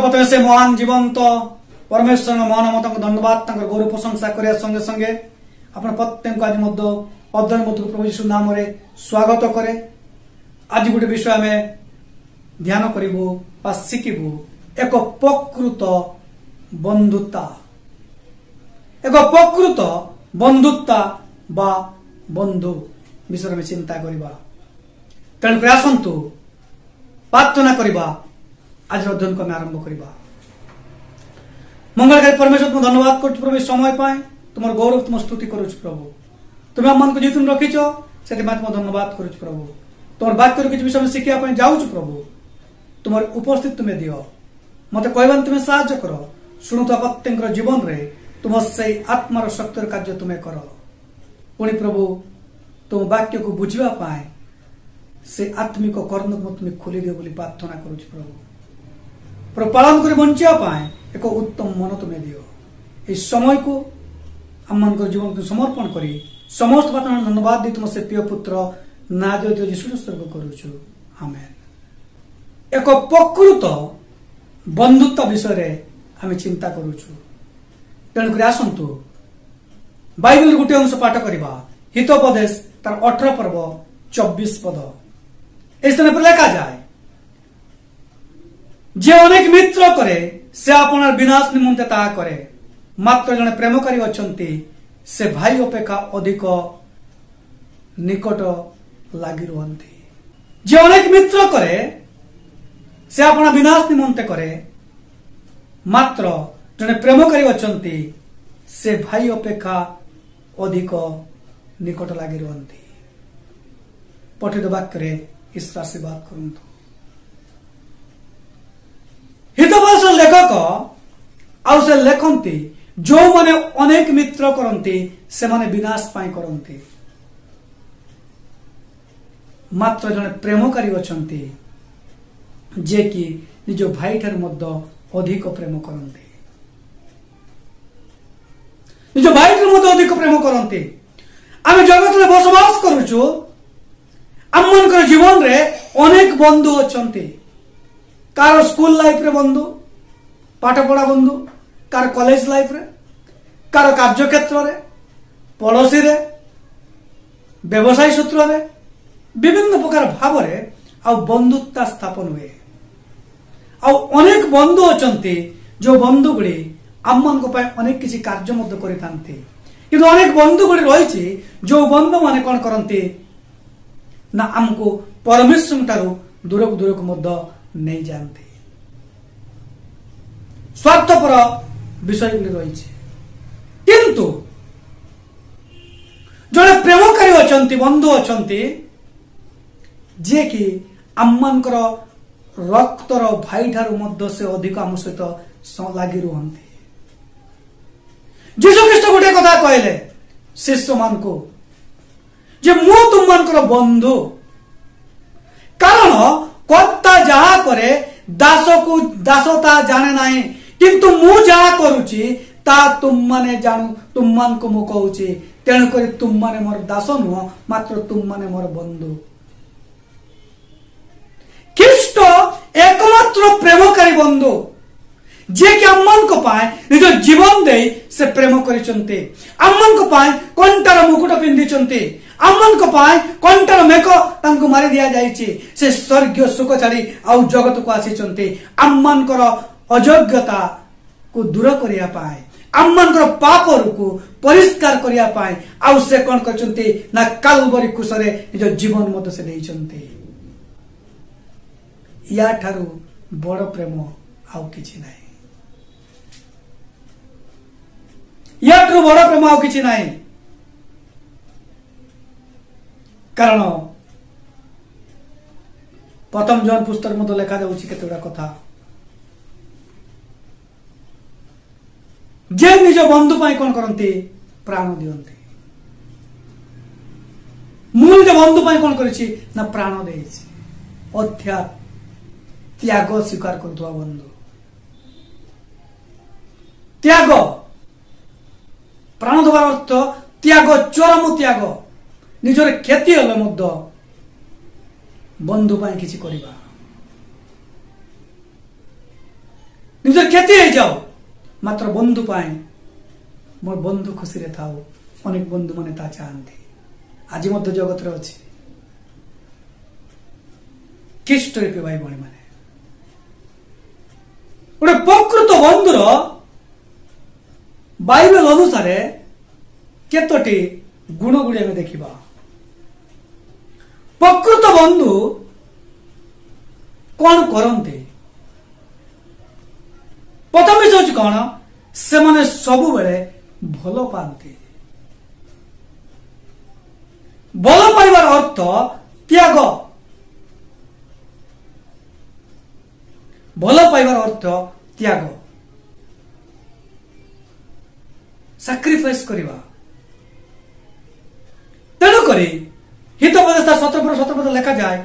प्रथम से महान जीवंत परमेश्वर महान मत धन्यवाद गौरव प्रशंसा करने संगे संगे अपना प्रत्येक आज अध्ययन मत प्रभु यीशु नाम रे स्वागत करे। आज गोटे विषय आम ध्यान करूँ शिखू एक प्रकृत बंधुता बा बंधु विषय में चिंता करवा। तेणुक आसतु प्रार्थना करवा। आज अध्ययन को आरंभ करवा। मंगलकारी परमेश्वर तुम धन्यवाद कर प्रभु समय पाए तुम गौरव तुम स्तुति करुच प्रभु। तुम्हें आम को जीवन रखीच से तुम धन्यवाद करुच प्रभु। तुम वाक्य किसी विषय में शिखा जाऊँ प्रभु तुम उपस्थित तुम्हें दियो मत कहवान तुम्हें साहाय्य कर शुणुता प्रत्येक जीवन रे तुम से आत्मार शक्तिर कार्य तुम्हें कर पुणी प्रभु तुम वाक्य को बुझा पाए से आत्मिक कर्ण को तुम्हें खोली दियो बोली प्रार्थना करुच प्रभु। पालन कर बंचा पाए एक उत्तम मन तुम्हें दियो इस समय को आम मान जीवन को समर्पण करी समस्त बात धन्यवाद दी तुम से प्रिय पुत्र नाजर यीशु स्वर्ग करुचु आमेन। एक प्रकृत बंधुत्व विषय आम चिंता करुचु। तेणुक आसतु बाइबल गोटे अंश पाठ करवा हितोपदेश तार 18 पर्व 24 पद इस स्थान पर लिखा जाए जे अनेक मित्र करे से अपना विनाश निमंते ता करे मात्र जने प्रेमकारी अछंती से भाई अपेक्षा अधिक निकट लागी रुहंती। जे अनेक मित्र करे से अपना विनाश निमंते करे मात्र जने प्रेमकारी अछंती से भाई अपेक्षा अधिक निकट लागी रुहंती। पठित वाक्य ईश्वर आशीर्वाद करंतु। हितोपदेश लेखक आउ से लेखंती जो माने अनेक मित्र करंती से माने विनाश पाई करंती मात्र जने प्रेमकारी अछंती जे कि निज भाई ठार मध्य अधिक प्रेम करंती निज भाई ठार मध्य अधिक प्रेम करंती। आम जगत में बसवास करुचु आम मन जीवन रे अनेक बंधु अछंती कार स्कूल लाइफ रे बंधु पाठ पढ़ा बंधु कार कॉलेज लाइफ रे कार कार्य क्षेत्र रे पड़ोसी रे व्यवसाय सूत्र रे विभिन्न प्रकार भाव रे आ बंधुता स्थापन हुए आ अनेक बंधु अछंती जो बंधु गुड़ी आम मान को पाए अनेक किसी कार्य मध्य करिथांती किंतु अनेक बंधु गुड़ी रही जो बंधु माने कौन करंती ना आमको परमेश्वर ठारू दूर को मध्य नहीं जानते स्वार्थपर विषय रही किंतु जड़े प्रेमकारी अछंती बंधु अछंती जे कि आममानकर रक्तर भाई ठारू मध्य से अधिक आम सहित लागी रुहंती। जीशु ख्रीष्ट गोटे कथा कहले शिष्य मान को जे मु तुम मानकर बंधु कारण कर्ता जहा करे दास को दासता जाने नाही किंतु मु जहा करूची ता तुम माने जानू तुम मान को मु कहूची तेणु करी तुम माने मोर दास नुह मात्र तुम माने मोर बंधु। ख्रीष्ट एकमात्र प्रेमकारी बंधु जे कि आममान को पाए निज जीवन दे से प्रेम करिसंते आममान को पाए कंटार मुकुट पिंधिसंते आममान को पाए कंटार मेक तांको मारी दिया जाइछि से स्वर्गीय सुख छाड़ी आउ जगत को आसीचंते आममान कर अयोग्यता को दूर करिया पाए आममान कर पाप को परिष्कार करिया पाए आउ से कोन करचंते ना कालवरी कुशरे निज जीवन मत से देइचंते। या ठारू बड़ प्रेम आउ किछि नाही याठू बड़ प्रेम आउ किछि नाही कारण प्रथम जॉन पुस्तक मध्य लिखा जाउछि केतेगुडा कथा जे निज बंधु पाई कोन करंती प्राण दियंती मु निज बंधु पाई कोन करिछि ना प्राण देइछि अध्या त्याग स्वीकार करथुवा बंधु त्याग प्राण देवार अर्थ त्याग चरम त्याग निजर क्षति हेले मध्य बंधु पाई किछि करिबा निजर क्षति हो जाओ मात्र बंधु पाए मोर बंधु खुशी रे थाओ अनेक बंधु माने ता चाहती आज मध्य जगत रे अछि ख्रीष्ट रे भाई भणी माने गोटे प्रकृत बंधुर बाइबल अनुसार केतोटी गुण गुड़ी आम देखा प्रकृत बंधु कौन करते प्रथम विषय हूँ कौन से माने सब बेले भल पाते भल पाइबार अर्थ त्याग भल पाइबार अर्थ त्याग सैक्रिफाइस करवा तेणुक हितोपदेशता 17 लिखा जाए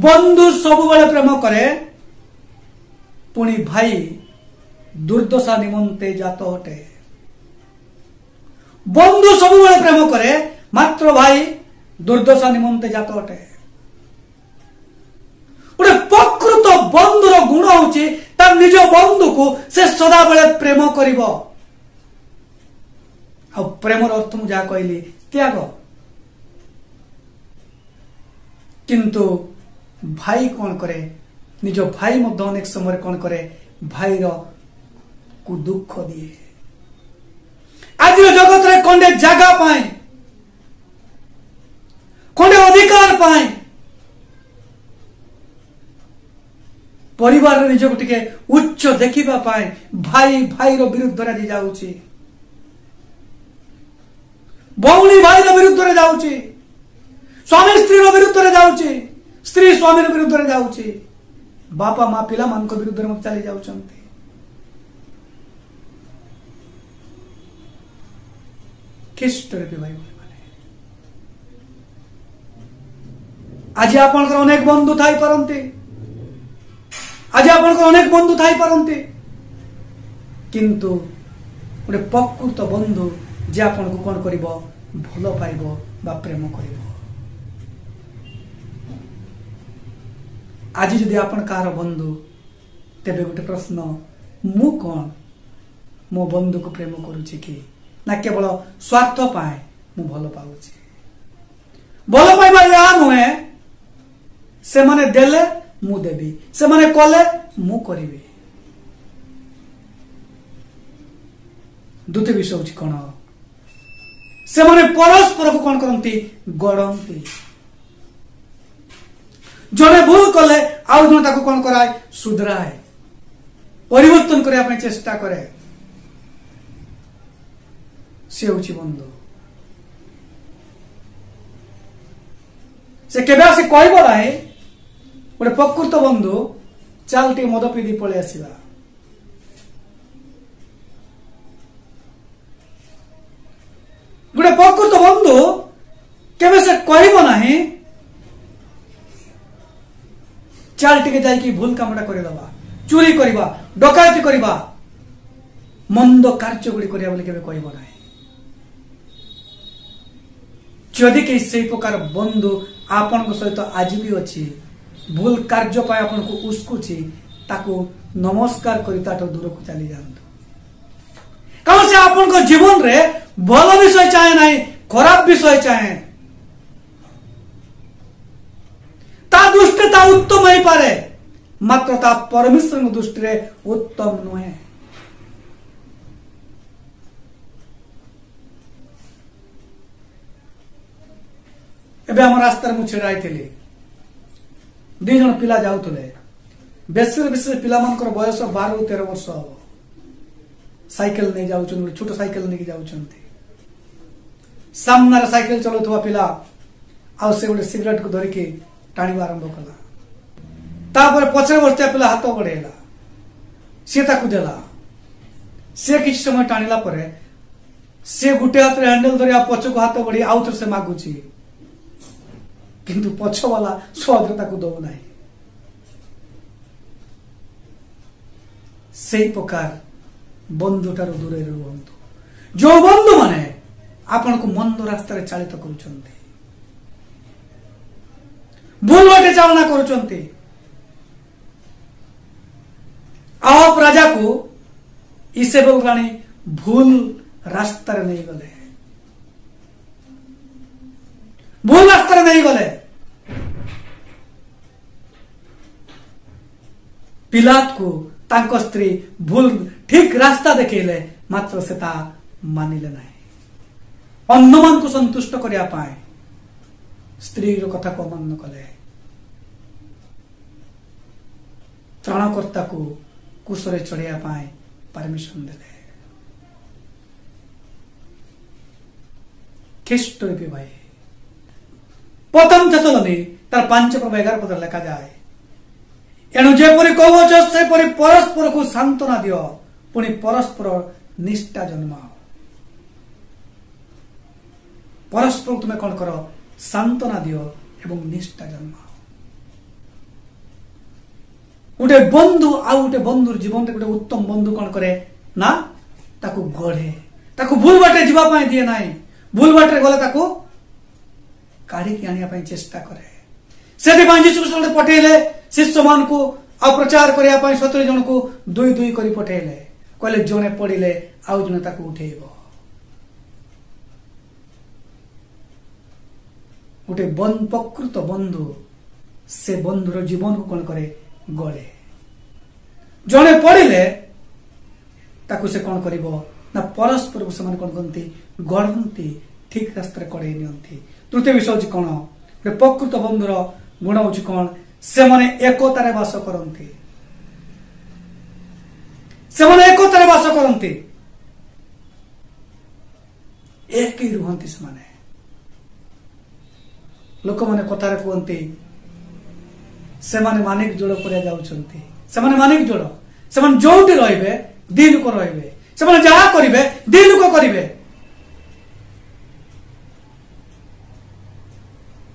बंधु सब प्रेम करे पुणी भाई दुर्दशा निमंते जात हटे बंधु सब प्रेम करे मात्र भाई दुर्दशा निमंते जात हटे गोटे प्रकृत बंधुर गुण होची तार निज बंधु को से सदा बेले प्रेम करिवो आ प्रेमर अर्थ मु जहा कहली त्याग किंतु भाई कौन करे निज भाई मध्य अनेक समय कौन करे भाई को दुख दिए आज जगत रे खंडे जगह पाए खंडे अधिकार पाए परिवार निज को टिके उच्च देखिबा पाए भाई भाई रो विरुद्ध रे जाउची भौणी भाई रो विरुद्ध रे जाउची स्वामी स्त्री रो विरुद्ध रे जाउची स्त्री स्वामी रो विरुद्ध रे जाउची बापा माँ पिला मान को विरुद्ध रे चली जाउचंती ख्रीष्ट रे भाई माने आज आपनकर अनेक बंधु थाई परंती आज आपनकर अनेक बंधु थाई परंती किंतु गोटे प्रकृत बंधु जे आपन को कौन करिवो भलो पाइबो बा प्रेम करिवो आज जदि आपन कार बंधु तेबे गोटे प्रश्न मु कौन मो बंधु को प्रेम करूची कि ना केवल स्वार्थ पाए मु भल पाउची भल पाइबा या नुहे से माने देले मु देबी से माने कले मु करिबी द्वितीय विषय होची कोन से माने परस्पर को कौन करती गड़ती जड़े भूल कले आउ जन ताको कौन कराए सुधराए परिवर्तन करने अपने चेष्टा करे से होची बंधु से केबे से कहबो नाही गोटे प्रकृत बंधु चाल टी मद पीदी पळे आसीबा गोटे प्रकृत बंधु केबे से कहबो नाही चाल टिके जाइकी भूल कामटा करदबा चोरी करवा डकायती करवा मंद कार्य गुड़ी करिया बोली केबे कहबो नाही जदि के से प्रकार बंधु आपन को सहित आज भी अच्छी भूल कार्य पाए आपन को उस्कुची ताको नमस्कार करी ताठो दूर को चली जांतु कारण से आपन को जीवन रे भल विषय चाहे नहीं खराब विषय चाहे ता दृष्टि ता उत्तम ही पारे मात्र ता परमेश्वर दृष्टि रे उत्तम नुहे एबे हम रास्ता मु छेड़ाई थी दी जन पिला जाउतले बेसर बेसर पिला मानकर बयस 12 ରୁ 13 वर्ष हो साइकिल नहीं जाउछन छोट साइकिल नहीं जाउछन्ती सामना साइकिल चलौथवा पिला आ से गोटे सिगरेट को धरि के टाणी आरंभ कला तापर पछरे बसता पिला हाथ बढ़ेला से ताकू देला से किछ समय टाणीला परे से गुटे हाथ रे हैंडल धरि आ पछ को हाथ बढ़ी आउथर से मागुची किंतु पछ वाला स्वाधीनता को दो नहीं से प्रकार बंधु ठार दूर रुहतु जो बंधु माने आपन को मंद रास्ता रे चालित करूछन्ते भूल बाटे चालना करूछन्ते आप राजा को इसेबेल राणी भूल रास्ता नहीं गले, भूल रास्ता नहीं गले। पिलात को तांको स्त्री भूल ठीक रास्ता देखेले मात्र से ता मानिले नहीं। अन्य मान को संतुष्ट करिया पाए स्त्री कथा को अमान्य कले। त्राणकर्ता को कुशरे चढ़िया पाए परमिशन देले। ख्रीष्ट रूपी भाई प्रथम थेसलोनी तार 5:11 पद लिखा जाए, एणु जेपरी कहुच सेपरी परस्पर को सांत्वना दियो, पुणी परस्पर निष्ठा जन्माओ। परस्पर तुम्हें कौन कर सांत्वना दियो एवं निष्ठा जन्माओ। गोटे बंधु आउ गोटे बंधुर जीवन गोटे उत्तम बंधु कौन करे ना ताकू गढ़े, ताकू भूल बाटे जीवा पाए दिए नाई, भूल बाटे गले ताकू काढ़ी की आनिया पाए चेष्टा करे। सेठी पाए यीशु कृष्ण पठेले शिष्य मान को आ प्रचार करिया पाए 70 जन को दुई दुई करी पठेले, कहले जने पड़िले आउ जने ताकू उठेइबो। गोटे प्रकृत बंधु से बंधुर जीवन को कौन करे गले। जने पड़िले ताकू से कौन करिबो ना परस्पर को समान कौन करती गढ़ती ठीक रास्ता कड़े नियंती। तृतीय विषय हूँ कौन प्रकृत बंधुर गुण हूँ कौन से माने एकतारे वास करती, से माने एकतारे वास करती, एक ही रुहंती। से माने लोक माने कथारे कहते से माने मानिक जोड़ कर जाउछंती, से माने मानिक जोड़, से माने जोउटी रहिबे दी लोक रहिबे, से माने जहा करिवे दी लोक करिवे।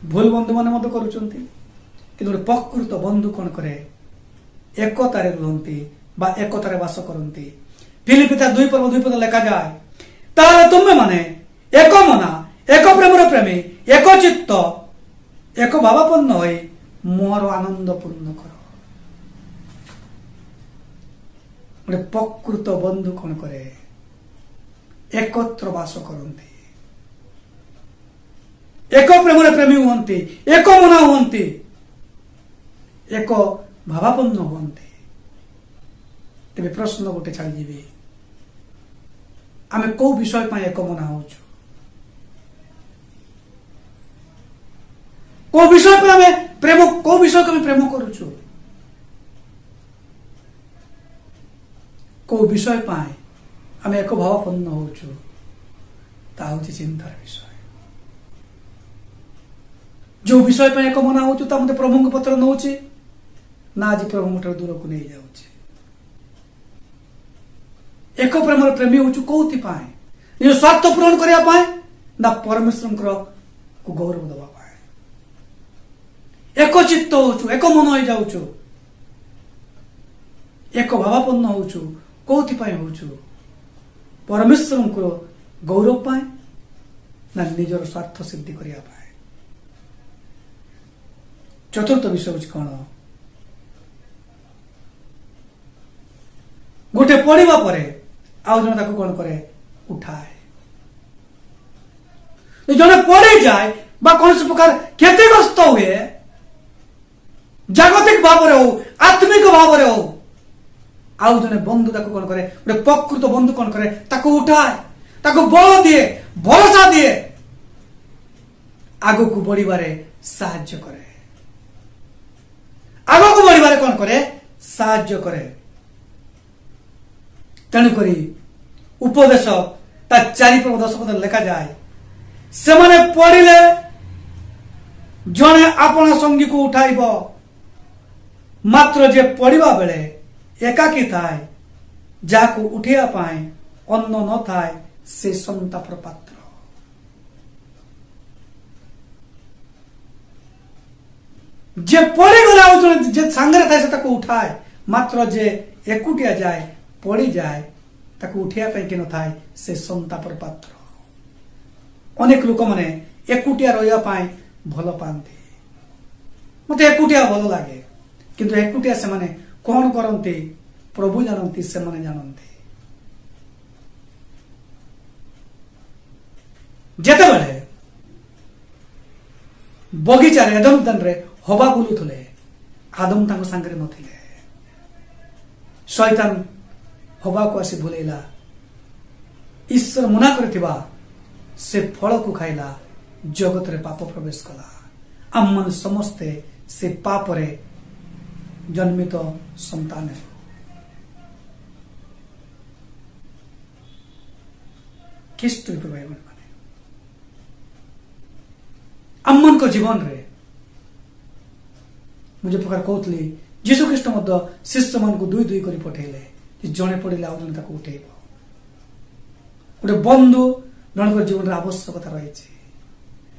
भूल बंधु माने मत करूछंती, कि प्रकृत बंधु कौन करे एकतारे रुहंती बा एकतारे वास करती। फिलिपी 2:2 लिखा जाए, तार तुमे माने एक मना एक प्रेमर प्रेमी एक चित्त एक भावापन्न होई मोर आनंद पूर्ण कर। गोटे प्रकृत बंधु कौन करे एकत्र वास करती, एक प्रेमर प्रेमी हुंती, एक मना हुंती, एक भावापन्न हुंती। तेरे प्रश्न गोटे छाड़ी जी आमे को विषय पाए एक मना हो, को विषय पे आमे प्रेम, को विषय को प्रेम करूछु, को विषय पाए आमे एक भावापन्न होछु, ता होछि चिंतार विषय। जो विषय पे एक मना होछु ता मते प्रभु को पत्र नउछि ना आज प्रभु दूर को नहीं जाउछि। एक प्रेमर प्रेमी होछु कोथि पाए निज स्वार्थ पूरण करिया पाए ना परमेश्वर को गौरव दबा पाए। एक चित्त होछु, एक मन हो जाउछु, एक भावापन्न होछु कोथि पाए होछु परमेश्वर को गौरव पाए ना निजर स्वार्थ सिद्धि करिया पाए। चतुर्थ विषय होछि कोन गोटे पढ़िबा परे आउ जने ताको कोन करे उठाए। जने पढ़ी जाए बा कौन से प्रकार क्षतिग्रस्त हुए जागतिक भाव रे हो आत्मिक भाव रे हो आउ जने बंधु ताको कोन करे गोटे प्रकृत बंधु कोन करे ताको उठाए, ताको बल दिए, भरोसा दिए, आगो को बढ़िबारे साहाय्य करे, आगो को बढ़िबारे कोन करे साहाय्य करे। तेणुक उपदेश ता 4:10 पद लिखा जाए, से माने पढ़िले जने आपण संगी को उठाइब, मात्र जे पढ़िबा बेले एकाकी थाए जाको उठिया पाए अन्न न थाए से संतापर पात्र। जे पढ़ी गला जे सांगरे थाए से ताको उठाए, मात्र जे एकुटिया जाए पड़ी जाए ताको उठिया पाई कि न थाए से संतापर पात्र। अनेक लोक माने एकुटिया रहिया पाए भल पांती, मते एकुटिया भल लागे, किंतु एकुटिया से माने कौन करते प्रभु जानती, से माने जानती। जेते बेले बगीचार एदम उद्यान रे हवा बुलुले आदम तांको सांगरे नथिले शैतान हवा को आसी भुलेला ईश्वर मना करथिबा से फल को खाइला जगत रे पाप प्रवेश कला आम समस्ते से पाप रे जन्मित संतान है ख्रीष्ट भाई माने आम को जीवन रे मुझे प्रकार कहती जीशु ख्रीष्ट शिष्य मान को दुई दुई कर पठेले जड़े पड़े आउ जन उठेब गोटे बंधु जनक जीवन आवश्यकता रही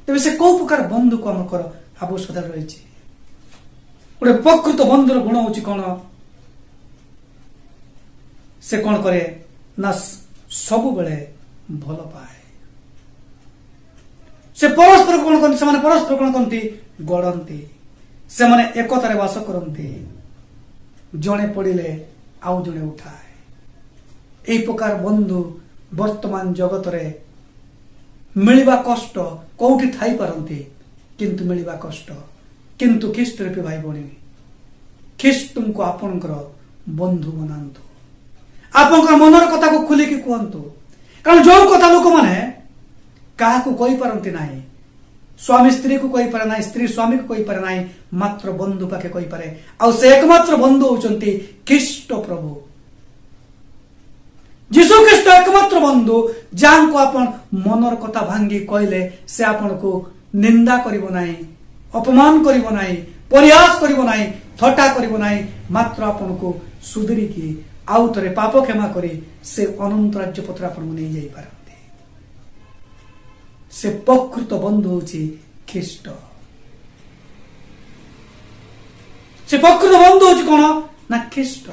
तेज से कौ प्रकार बंधु को आमकर आवश्यकता रही गोटे प्रकृत बंधुर गुण हूँ कौन से कौन करे ना सब बेले भल पाए से परस्पर कौन करती से परस्पर कौन करती गढ़ती से माने एकतार बास करती जड़े पड़े आउ जड़े उठाए यही प्रकार बंधु वर्तमान जगत रे मिलवा कष्ट कौटी थाई पारती किंतु मिलवा कष्ट किंतु ख्रीष्ट रूपी भाई भणी ख्रीष्ट को आपणकर बंधु बनातु आपणकर मनर कथा को खुलिकी कहतु कारण जो कथा लोक मैंने क्या कही पारती ना स्वामी स्त्री को कही पारे ना स्त्री स्वामी को कही पारे ना मात्र बंधु पाखे कही पारे आ से एकमात्र बंधु होचंती ख्रीष्ट प्रभु जीशु ख्रीष्ट एकमात्र बंधु जहां को आपण मनर कथा भांगी कहले से आपण को निंदा करिवो नाही अपमान करिवो नाही परिहास करिवो नाही थट्टा करिवो नाही मात्र आपण को सुधरी की आउ थरे पाप क्षमा करी से अनंत राज्य पत्र आपण नहीं जाई पारंती से प्रकृत बंधु होची ख्रीष्ट से प्रकृत बंधु होची कोन ना ख्रीष्ट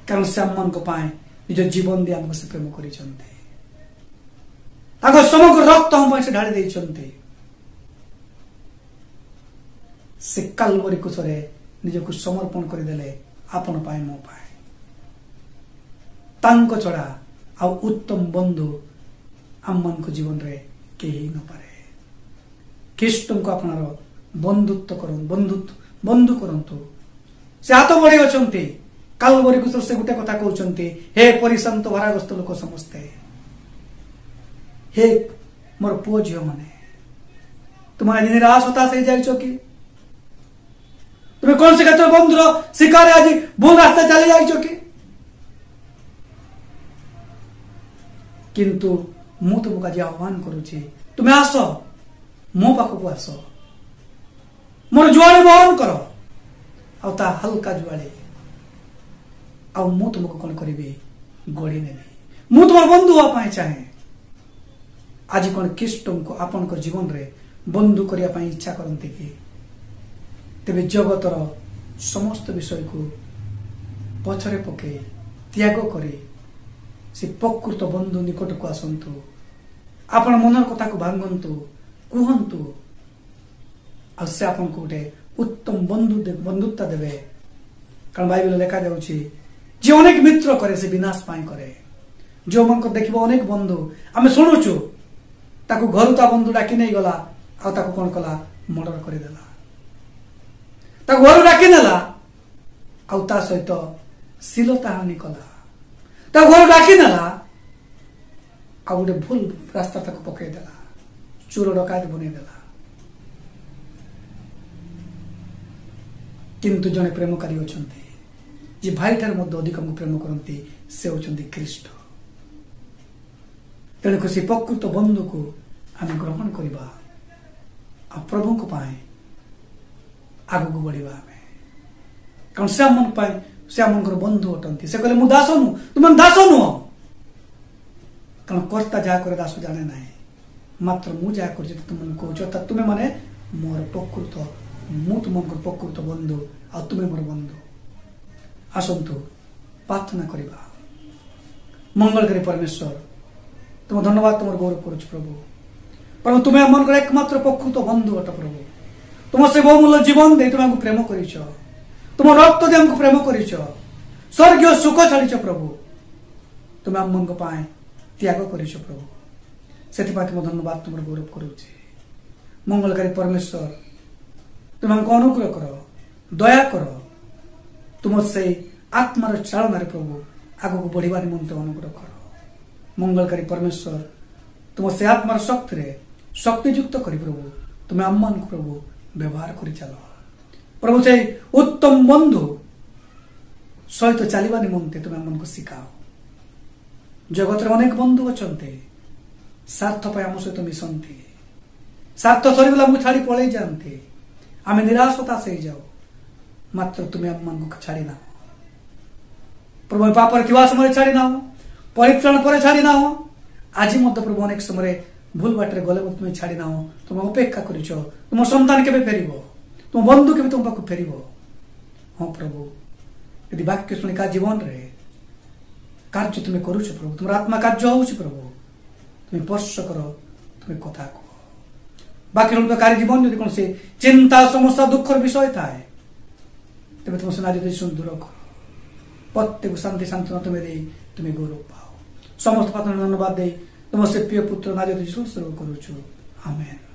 कारण से आम को पाए निज जीवन दे आमको से प्रेम करी समग्र रक्त हम से ढाली देइछन्ते से कालवरी कुशरे निजको समर्पण करदेले आपण पाए मो पाए तांको छड़ा आ उत्तम बंधु आम मन को जीवन रे केही न पारे ख्रीष्ट को आपनार बंधुत्व करन बंधु करंतु से हाथ बढ़ी अछंती कालवरी कुशर से गोटे कथा कहउछंती हे परिशांत भाराग्रस्त लोक समस्ते हे मोर पुओ झियो माने तुम्हारे निराश हताश हो जाइछो कि तुम्हें कौन से कहते बंधुर शिकार आज भूल रास्ता चली जाइछो कि किंतु मु तुमको आज आह्वान करुछि तुम्हें आस मो पाखक आस मोर जुआली बहन कर आ हल्का जुआली आ मु तुमको कौन करी गड़ी नेबी मु तुम बंधु हाँ चाहे आज कौन ख्रीष्ट को आपण जीवन रे बंधु करने इच्छा करते कि तेरे जगतर समस्त विषय को पछरे पके त्याग करी से प्रकृत बंधु निकट को आसतु आपण मनर कथा को भांगतु कहतु आ से आपन को गोटे उत्तम बंधुता देवे कारण बाइबल लिखा जाउछि जे अनेक मित्र करे से विनाश पाई करे जो मन को देखिबो अनेक बंधु आमे सुनुछु ताको घर ता बंधु डाकी नहीं गला आ ताको कोन कला मर्डर कर देला ताको घर डाकी नेला आ ता सहित सिलता हानि कला ता घर डाकी नेला आ गोटे भूल रास्ता ताको पकई देला चोर डकायत बने देला किंतु जने प्रेमकारी अछंती जे भाई ठार मध्य अधिक प्रेम करती से होचंती ख्रीष्ट तेणुक से प्रकृत बंधु को आम ग्रहण करवा आ प्रभु को पाए आग को बढ़िया कारण से आम पाए से आम बंधु अटंती से कहले मु दास नु तुम दास नुह कारण कर्ता जहाँ करे दास जाने ना मात्र मु जहाँ कर तुम कह तुम्हें माने मोर प्रकृत मु तुम प्रकृत बंधु आ तुम्हें मोर बंधु आसतु प्रार्थना करवा मंगलकारी परमेश्वर तुम धन्यवाद तुम गौरव करुच प्रभु प्रभु तुम्हें मन कर एकमात्र प्रकृत बंधु अट प्रभु तुम से बहुमूल्य जीवन दे तुम प्रेम कर तुम रक्त दे प्रेम कर स्वर्गीय सुख छाड़ प्रभु তুমি ଆମ ମାନଙ୍କ ପାଇଁ ତ୍ୟାଗ କରିଛ ପ୍ରଭୁ। ସେଥିପାଇଁ ତୁମ ଧନ୍ୟବାଦ, ତୁମର ଗୌରବ କରୁଛି। ମଙ୍ଗଳକାରୀ ପରମେଶ୍ୱର, ତୁମେ ଆମକୁ ଅନୁଗ୍ରହ କର, ଦୟା କର। ତୁମର ସେଇ ଆତ୍ମାର ଚାଳନାରେ ପ୍ରଭୁ ଆଗକୁ ବଢିବା ନିମନ୍ତେ ଅନୁଗ୍ରହ କର। ମଙ୍ଗଳକାରୀ ପରମେଶ୍ୱର, ତୁମ ସେ ଆତ୍ମାର ଶକ୍ତିରେ ଶକ୍ତିଯୁକ୍ତ କରି ପ୍ରଭୁ ତୁମେ ଆମମାନଙ୍କୁ ପ୍ରଭୁ ବ୍ୟବହାର କରି ଚାଲ। ପ୍ରଭୁ ସେଇ ଉତ୍ତମ ବନ୍ଧୁ ସହିତ ଚାଲିବା ନିମନ୍ତେ ତୁମେ ଆମମାନଙ୍କୁ ଶିଖାଅ। ଜଗତରେ ଅନେକ ବନ୍ଧୁ ଅଛନ୍ତି, ସ୍ୱାର୍ଥ ପାଇଁ ଆମ ସହିତ ମିଶନ୍ତି, ସ୍ୱାର୍ଥ ସରିଗଲା ଆମକୁ ଛାଡ଼ି ପଳେଇ ଯାଆନ୍ତି, ଆମେ ନିରାଶ ହତାଶ ହେଇଯାଉ। ମାତ୍ର ତୁମେ ଆମମାନଙ୍କୁ ଛାଡ଼ି ନାହ ପ୍ରଭୁ, ପାପରେ ଥିବା ସମୟରେ ଛାଡ଼ି ନାହ, ପରିତ୍ରାଣ ପରେ ଛାଡ଼ି ନାହ। ଆଜି ମଧ୍ୟ ପ୍ରଭୁ ଅନେକ ସମୟରେ ଭୁଲ ବାଟରେ ଗଲେ ମଧ୍ୟ ତୁମେ ଛାଡ଼ି ନାହ। ତୁମେ ଅପେକ୍ଷା କରିଛ ତୁମ ସନ୍ତାନ କେବେ ଫେରିବ, ତୁମ ବନ୍ଧୁ କେବେ ତୁମ ପାଖକୁ ଫେରିବ। ହଁ ପ୍ରଭୁ, ଯଦି ବାକ୍ୟ ଶୁଣି କାହା ଜୀବନରେ କାର୍ଯ୍ୟ ତୁମେ କରୁଛ ପ୍ରଭୁ, ତୁମର ଆତ୍ମା କାର୍ଯ୍ୟ ହଉଛି ପ୍ରଭୁ, ତୁମେ ସ୍ପର୍ଶ କର, ତୁମେ କଥା କୁହ। ବାକ୍ୟ କାହାରି ଜୀବନ ଯଦି କୌଣସି ଚିନ୍ତା, ସମସ୍ୟା, ଦୁଃଖର ବିଷୟ ଥାଏ, ତେବେ ତୁମ ସୁନା ଯଦି ଦୂର କର। ପ୍ରତ୍ୟେକ ଶାନ୍ତି ସାନ୍ତ୍ୱନା ତୁମେ ଦେଇ ତୁମେ ଗୌରବ ପାଅ। ସମସ୍ତ ପାତ୍ର ଧନ୍ୟବାଦ ଦେଇ ତୁମ ସେ ପ୍ରିୟ ପୁତ୍ର ନାଁ ଯଦି କରୁଛୁ। ଆମେନ୍।